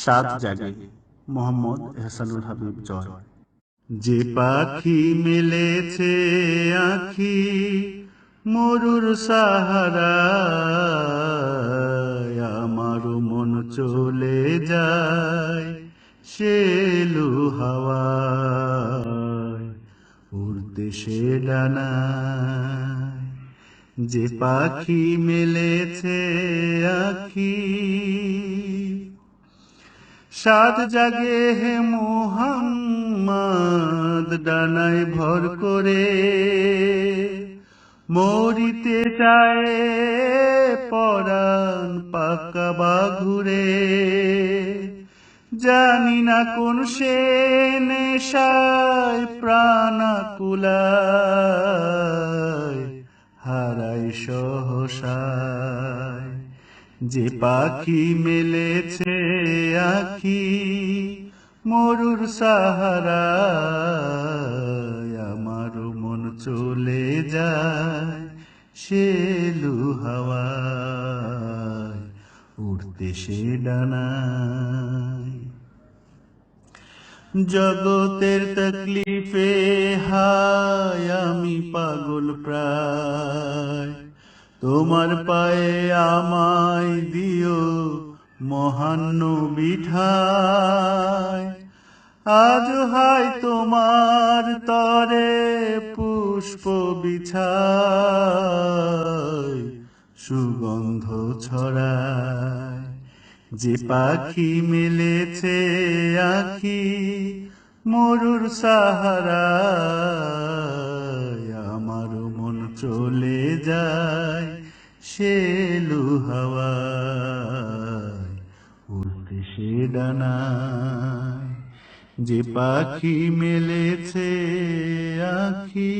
সাত জাগে মোহাম্মদ এহসানুল হাবিব জয়। যে পাখি মেলেছে আখি মরুর সাহারায়, আমারও মন চলে যায় সে লু হাওয়ায়, উড়তে সে ডানায়। যে পাখি মেলেছে আখি, সাত জাগে হে মুহাম্মদ ডানায় ভর করে, মরিতে চায় পরাণ পাকা বাঘুরে। জানি না কোন সে নেশায় প্রাণ কুলায়, হারাই সহসায়। যে পাখি মেলেছে আখি মরুর সাহারায়, আমারও মন চলে যায় সে লু হাওয়ায়, উড়তে সে ডানায়। জগতের তকলিফে হায় আমি পাগল প্রায়, তোমার পায়ে আমায় দিও মহান নবী ঠায়। আজ হায় তোমার তরে পুষ্প বিছায়, সুগন্ধ ছড়ায়। যে পাখি মেলেছে আখি মরুর সাহারায়, আমারও মন চলে যায় সে লু হাওয়ায়, উড়তে সে ডানায়। যে পাখি মেলেছে আখি।